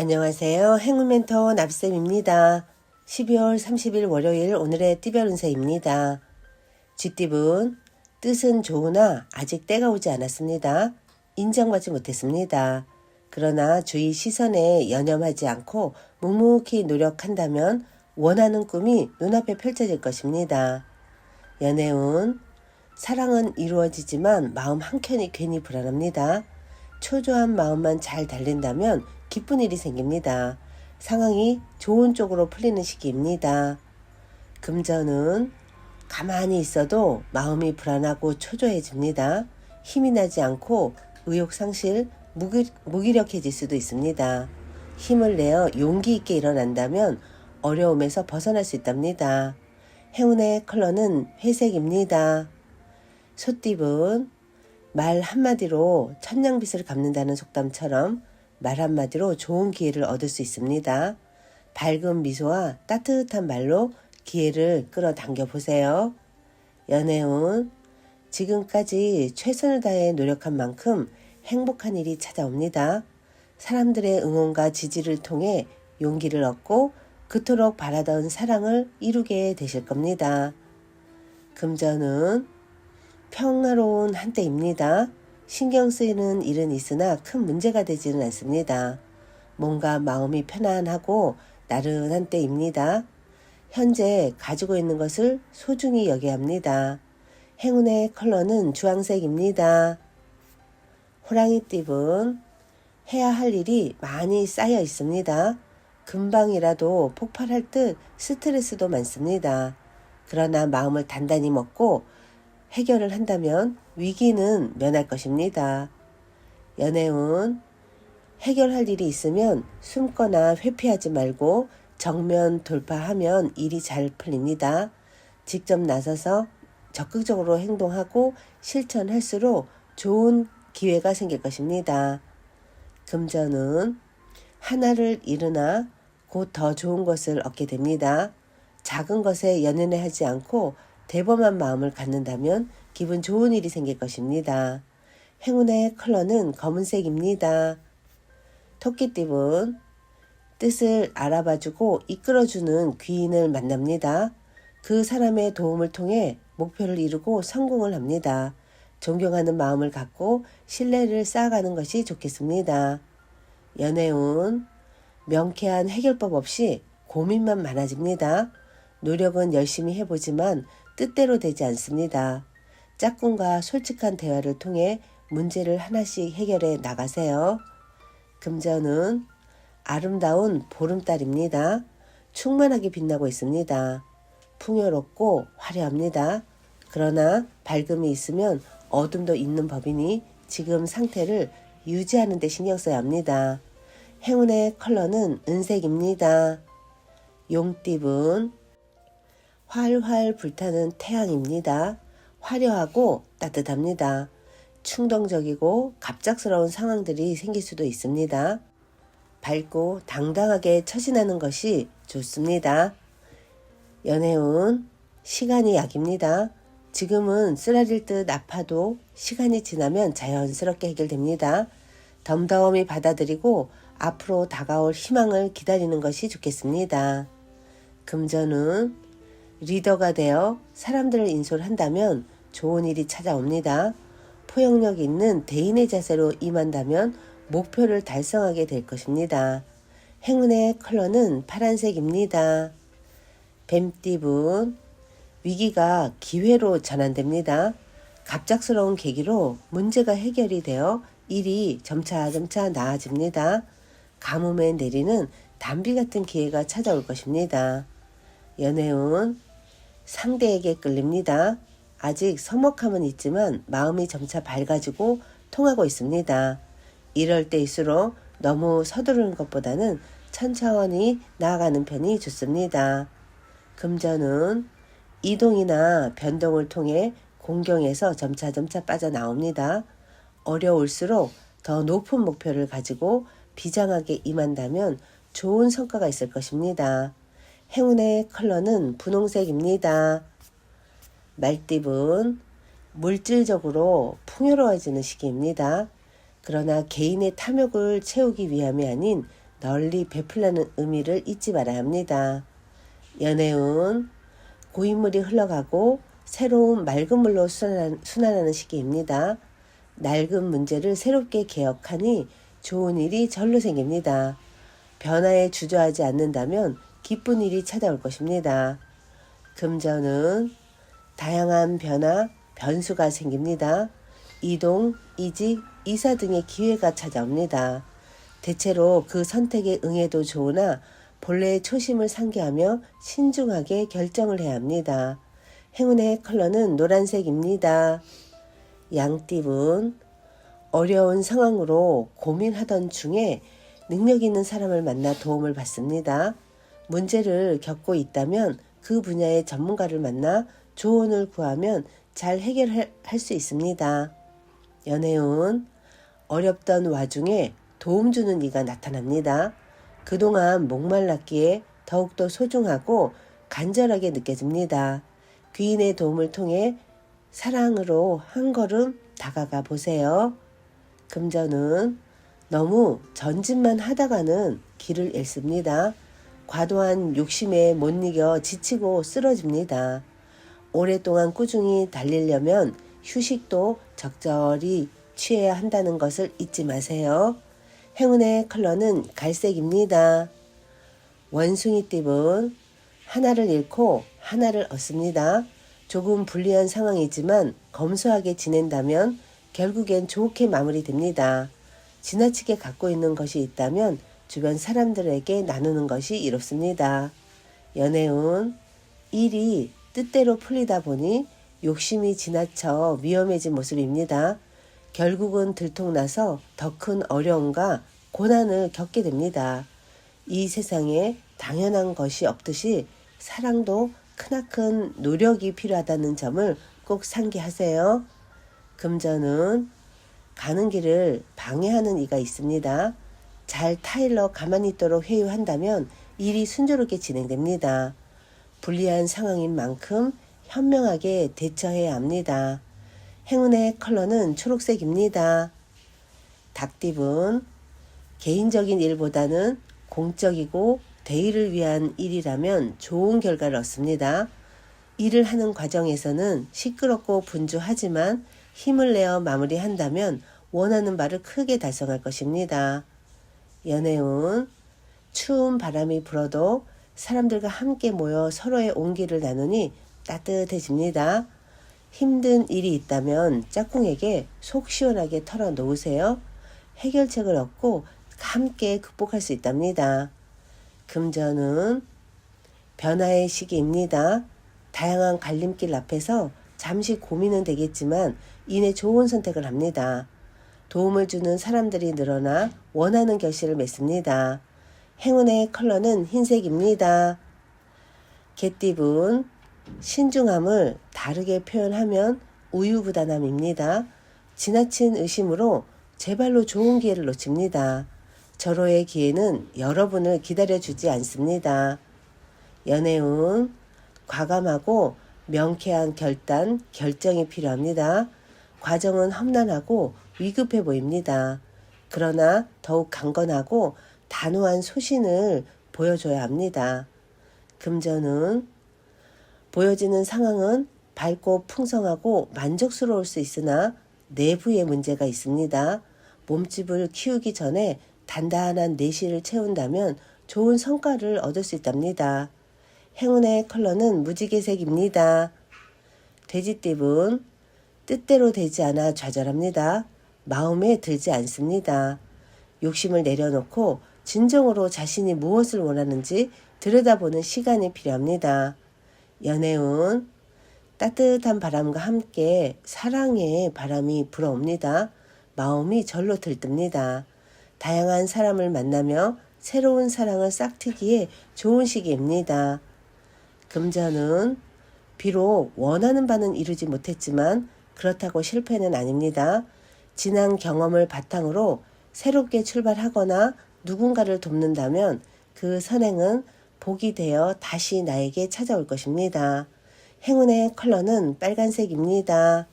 안녕하세요. 행운멘토 납쌤입니다. 12월 30일 월요일 오늘의 띠별 운세입니다. 쥐띠분 뜻은 좋으나 아직 때가 오지 않았습니다. 인정받지 못했습니다. 그러나 주위 시선에 연연하지 않고 묵묵히 노력한다면 원하는 꿈이 눈앞에 펼쳐질 것입니다. 연애운 사랑은 이루어지지만 마음 한켠이 괜히 불안합니다. 초조한 마음만 잘 달랜다면 기쁜 일이 생깁니다. 상황이 좋은 쪽으로 풀리는 시기입니다. 금전은 가만히 있어도 마음이 불안하고 초조해집니다. 힘이 나지 않고 의욕상실, 무기력해질 수도 있습니다. 힘을 내어 용기 있게 일어난다면 어려움에서 벗어날 수 있답니다. 행운의 컬러는 회색입니다. 소띠분 말 한마디로 천냥빚을 갚는다는 속담처럼 말 한마디로 좋은 기회를 얻을 수 있습니다. 밝은 미소와 따뜻한 말로 기회를 끌어당겨 보세요. 연애운 지금까지 최선을 다해 노력한 만큼 행복한 일이 찾아옵니다. 사람들의 응원과 지지를 통해 용기를 얻고 그토록 바라던 사랑을 이루게 되실 겁니다. 금전은 평화로운 한때입니다. 신경 쓰이는 일은 있으나 큰 문제가 되지는 않습니다. 뭔가 마음이 편안하고 나른한 때입니다. 현재 가지고 있는 것을 소중히 여겨야 합니다. 행운의 컬러는 주황색입니다. 호랑이띠분 해야 할 일이 많이 쌓여 있습니다. 금방이라도 폭발할 듯 스트레스도 많습니다. 그러나 마음을 단단히 먹고 해결을 한다면 위기는 면할 것입니다. 연애운 해결할 일이 있으면 숨거나 회피하지 말고 정면 돌파하면 일이 잘 풀립니다. 직접 나서서 적극적으로 행동하고 실천할수록 좋은 기회가 생길 것입니다. 금전은 하나를 잃으나 곧 더 좋은 것을 얻게 됩니다. 작은 것에 연연하지 않고 대범한 마음을 갖는다면 기분 좋은 일이 생길 것입니다. 행운의 컬러는 검은색입니다. 토끼띠분 뜻을 알아봐주고 이끌어주는 귀인을 만납니다. 그 사람의 도움을 통해 목표를 이루고 성공을 합니다. 존경하는 마음을 갖고 신뢰를 쌓아가는 것이 좋겠습니다. 연애운 명쾌한 해결법 없이 고민만 많아집니다. 노력은 열심히 해보지만 뜻대로 되지 않습니다. 짝꿍과 솔직한 대화를 통해 문제를 하나씩 해결해 나가세요. 금전은 아름다운 보름달입니다. 충만하게 빛나고 있습니다. 풍요롭고 화려합니다. 그러나 밝음이 있으면 어둠도 있는 법이니 지금 상태를 유지하는 데 신경 써야 합니다. 행운의 컬러는 은색입니다. 용띠분 활활 불타는 태양입니다. 화려하고 따뜻합니다. 충동적이고 갑작스러운 상황들이 생길 수도 있습니다. 밝고 당당하게 처신하는 것이 좋습니다. 연애운 시간이 약입니다. 지금은 쓰라릴 듯 아파도 시간이 지나면 자연스럽게 해결됩니다. 덤덤히 받아들이고 앞으로 다가올 희망을 기다리는 것이 좋겠습니다. 금전은 리더가 되어 사람들을 인솔한다면 좋은 일이 찾아옵니다. 포용력 있는 대인의 자세로 임한다면 목표를 달성하게 될 것입니다. 행운의 컬러는 파란색입니다. 뱀띠분 위기가 기회로 전환됩니다. 갑작스러운 계기로 문제가 해결이 되어 일이 점차점차 나아집니다. 가뭄에 내리는 단비 같은 기회가 찾아올 것입니다. 연애운 상대에게 끌립니다. 아직 서먹함은 있지만 마음이 점차 밝아지고 통하고 있습니다. 이럴 때일수록 너무 서두르는 것보다는 천천히 나아가는 편이 좋습니다. 금전은 이동이나 변동을 통해 공경에서 점차점차 빠져나옵니다. 어려울수록 더 높은 목표를 가지고 비장하게 임한다면 좋은 성과가 있을 것입니다. 행운의 컬러는 분홍색입니다. 말띠분 물질적으로 풍요로워지는 시기입니다. 그러나 개인의 탐욕을 채우기 위함이 아닌 널리 베풀라는 의미를 잊지 말아야 합니다. 연애운 고인물이 흘러가고 새로운 맑은 물로 순환하는 시기입니다. 낡은 문제를 새롭게 개혁하니 좋은 일이 절로 생깁니다. 변화에 주저하지 않는다면 기쁜 일이 찾아올 것입니다. 금전은 다양한 변화, 변수가 생깁니다. 이동, 이직, 이사 등의 기회가 찾아옵니다. 대체로 그 선택에 응해도 좋으나 본래의 초심을 상기하며 신중하게 결정을 해야 합니다. 행운의 컬러는 노란색입니다. 양띠분, 어려운 상황으로 고민하던 중에 능력 있는 사람을 만나 도움을 받습니다. 문제를 겪고 있다면 그 분야의 전문가를 만나 조언을 구하면 잘 해결할 수 있습니다. 연애운, 어렵던 와중에 도움 주는 이가 나타납니다. 그동안 목말랐기에 더욱더 소중하고 간절하게 느껴집니다. 귀인의 도움을 통해 사랑으로 한 걸음 다가가 보세요. 금전은 너무 전진만 하다가는 길을 잃습니다. 과도한 욕심에 못 이겨 지치고 쓰러집니다. 오랫동안 꾸준히 달리려면 휴식도 적절히 취해야 한다는 것을 잊지 마세요. 행운의 컬러는 갈색입니다. 원숭이띠분, 하나를 잃고 하나를 얻습니다. 조금 불리한 상황이지만 검소하게 지낸다면 결국엔 좋게 마무리됩니다. 지나치게 갖고 있는 것이 있다면 주변 사람들에게 나누는 것이 이롭습니다. 연애운, 일이 뜻대로 풀리다 보니 욕심이 지나쳐 위험해진 모습입니다. 결국은 들통나서 더 큰 어려움과 고난을 겪게 됩니다. 이 세상에 당연한 것이 없듯이 사랑도 크나큰 노력이 필요하다는 점을 꼭 상기하세요. 금전은 가는 길을 방해하는 이가 있습니다. 잘 타일러 가만히 있도록 회유한다면 일이 순조롭게 진행됩니다. 불리한 상황인 만큼 현명하게 대처해야 합니다. 행운의 컬러는 초록색입니다. 닭띠분, 개인적인 일보다는 공적이고 대의를 위한 일이라면 좋은 결과를 얻습니다. 일을 하는 과정에서는 시끄럽고 분주하지만 힘을 내어 마무리한다면 원하는 바를 크게 달성할 것입니다. 연애운, 추운 바람이 불어도 사람들과 함께 모여 서로의 온기를 나누니 따뜻해집니다. 힘든 일이 있다면 짝꿍에게 속 시원하게 털어놓으세요. 해결책을 얻고 함께 극복할 수 있답니다. 금전은 변화의 시기입니다. 다양한 갈림길 앞에서 잠시 고민은 되겠지만 이내 좋은 선택을 합니다. 도움을 주는 사람들이 늘어나 원하는 결실을 맺습니다. 행운의 컬러는 흰색입니다. 개띠분, 신중함을 다르게 표현하면 우유부단함입니다. 지나친 의심으로 제발로 좋은 기회를 놓칩니다. 절호의 기회는 여러분을 기다려주지 않습니다. 연애운, 과감하고 명쾌한 결정이 필요합니다. 과정은 험난하고 위급해 보입니다. 그러나 더욱 강건하고 단호한 소신을 보여줘야 합니다. 금전은 보여지는 상황은 밝고 풍성하고 만족스러울 수 있으나 내부에 문제가 있습니다. 몸집을 키우기 전에 단단한 내실을 채운다면 좋은 성과를 얻을 수 있답니다. 행운의 컬러는 무지개색입니다. 돼지띠분, 뜻대로 되지 않아 좌절합니다. 마음에 들지 않습니다. 욕심을 내려놓고 진정으로 자신이 무엇을 원하는지 들여다보는 시간이 필요합니다. 연애운, 따뜻한 바람과 함께 사랑의 바람이 불어옵니다. 마음이 절로 들뜹니다. 다양한 사람을 만나며 새로운 사랑을 싹트기에 좋은 시기입니다. 금전은 비록 원하는 바는 이루지 못했지만 그렇다고 실패는 아닙니다. 지난 경험을 바탕으로 새롭게 출발하거나 누군가를 돕는다면 그 선행은 복이 되어 다시 나에게 찾아올 것입니다. 행운의 컬러는 빨간색입니다.